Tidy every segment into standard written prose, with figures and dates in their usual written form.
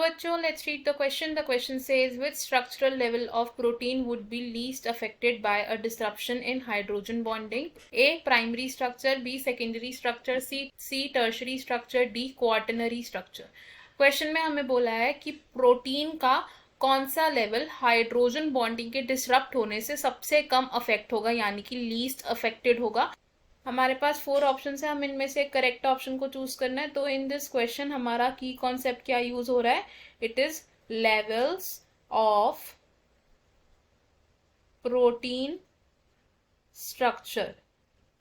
बच्चों, let's read the question. The question says, which structural level of protein would be least affected by a disruption in hydrogen bonding? A. Primary structure, B. Secondary structure, C. Tertiary structure, D. Quaternary structure. Question में हमें बोला है कि protein का कौन सा level hydrogen bonding के disrupt होने से सबसे कम अफेक्ट होगा, यानी कि लीस्ट अफेक्टेड होगा. हमारे पास 4 ऑप्शन है, हम इनमें से करेक्ट ऑप्शन को चूज करना है. तो इन दिस क्वेश्चन हमारा की कॉन्सेप्ट क्या यूज हो रहा है? It is levels of protein structure.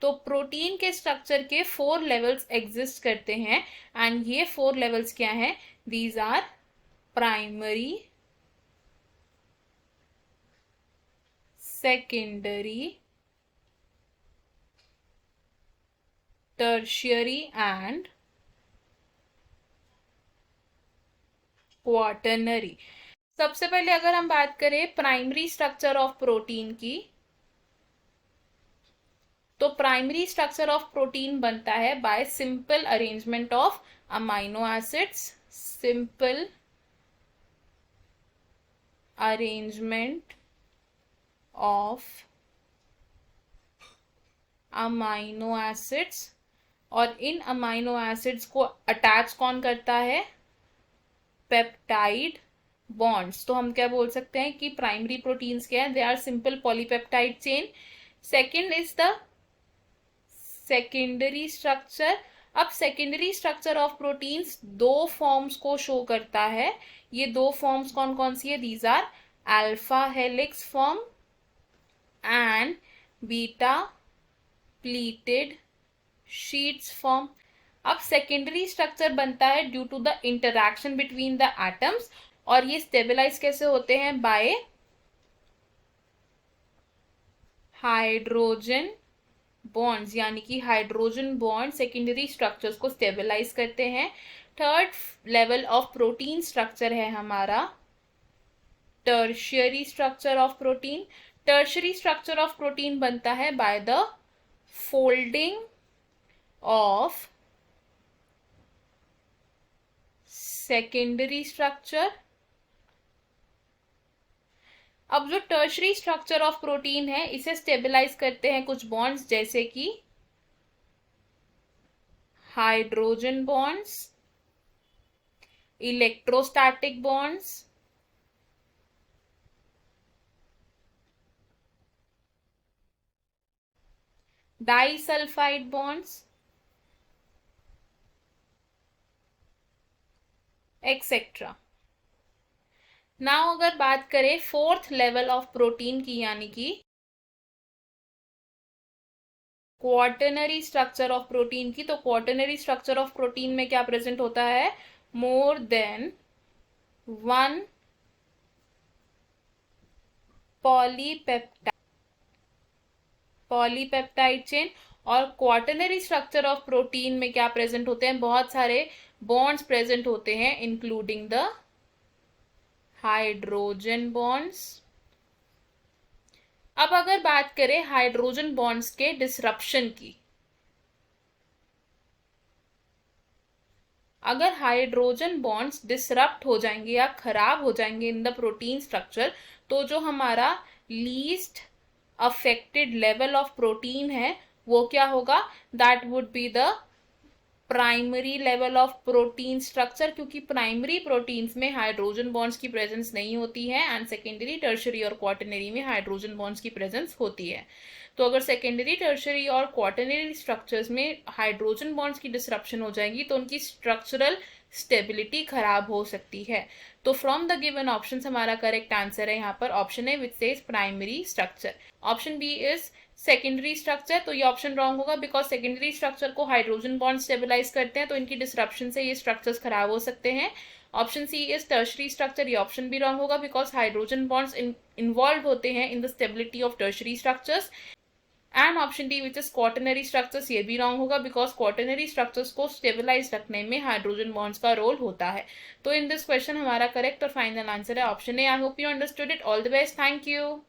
तो प्रोटीन के स्ट्रक्चर के 4 लेवल्स एग्जिस्ट करते हैं एंड ये 4 लेवल्स क्या हैं? These are primary, secondary, tertiary and quaternary. सबसे पहले अगर हम बात करें प्राइमरी स्ट्रक्चर ऑफ प्रोटीन की, तो प्राइमरी स्ट्रक्चर ऑफ प्रोटीन बनता है bye simple arrangement of amino acids. Simple arrangement of amino acids. और इन अमाइनो एसिड्स को अटैच कौन करता है? Peptide bonds. तो हम क्या बोल सकते हैं कि प्राइमरी प्रोटीन्स क्या है? They are simple polypeptide chain. Second is the secondary structure. अब secondary structure of proteins 2 forms को शो करता है. ये 2 फॉर्म्स कौन कौन सी है? These are alpha helix form and beta pleated sheets form. अब सेकेंडरी स्ट्रक्चर बनता है due to the interaction between the atoms, और ये स्टेबलाइज कैसे होते हैं? बाय हाइड्रोजन बॉन्ड्स, यानी कि हाइड्रोजन बॉन्ड सेकेंडरी स्ट्रक्चर्स को स्टेबलाइज करते हैं. Third level of protein structure है हमारा tertiary structure of protein. Tertiary structure of protein बनता है by the folding of secondary structure. अब जो टर्शियरी स्ट्रक्चर ऑफ प्रोटीन है, इसे स्टेबलाइज करते हैं कुछ बॉन्ड्स, जैसे कि hydrogen bonds, electrostatic bonds, disulphide bonds, etcetera. Now अगर बात करें 4th लेवल ऑफ प्रोटीन की, यानी कि क्वाटर्नरी स्ट्रक्चर ऑफ प्रोटीन की, तो क्वाटर्नरी स्ट्रक्चर ऑफ प्रोटीन में क्या प्रेजेंट होता है? More than 1 polypeptide chain. और क्वाटर्नरी स्ट्रक्चर ऑफ प्रोटीन में क्या प्रेजेंट होते हैं? बहुत सारे बॉन्ड्स प्रेजेंट होते हैं, इंक्लूडिंग द हाइड्रोजन बॉन्ड्स. अब अगर बात करें हाइड्रोजन बॉन्ड्स के डिसरप्शन की, अगर हाइड्रोजन बॉन्ड्स डिसरप्ट हो जाएंगे या खराब हो जाएंगे इन द प्रोटीन स्ट्रक्चर, तो जो हमारा least affected level of protein है वो क्या होगा? That would be the primary level of protein structure, क्योंकि प्राइमरी प्रोटीन्स में हाइड्रोजन बॉन्ड्स की प्रेजेंस नहीं होती है एंड सेकेंडरी, टर्शियरी और क्वाटर्नरी में हाइड्रोजन बॉन्ड्स की प्रेजेंस होती है. तो अगर सेकेंडरी, टर्शियरी और क्वाटर्नरी स्ट्रक्चर्स में हाइड्रोजन बॉन्ड्स की डिसरप्शन हो जाएगी तो उनकी स्ट्रक्चरल स्टेबिलिटी खराब हो सकती है. तो फ्रॉम द गिवन ऑप्शन हमारा करेक्ट आंसर है यहाँ पर ऑप्शन है which says primary structure. Option B is secondary structure. तो ये ऑप्शन रॉन्ग होगा बिकॉज सेकेंडरी स्ट्रक्चर को हाइड्रोजन बॉन्ड स्टेबलाइज करते हैं, तो इनकी डिसरप्शन से ये स्ट्रक्चर्स खराब हो सकते हैं. Option C is tertiary structure. ये ऑप्शन भी रॉन्ग होगा बिकॉज हाइड्रोजन बॉन्ड्स इन्वॉल्व होते हैं in the stability of tertiary structures. And option D which is quaternary structures, ये भी रॉन्ग होगा बिकॉज क्वाटर्नरी स्ट्रक्चर्स को स्टेबलाइज रखने में हाइड्रोजन बॉन्ड्स का रोल होता है. तो इन दिस क्वेश्चन हमारा करेक्ट और फाइनल आंसर है option A. I hope you understood it. All the best. Thank you.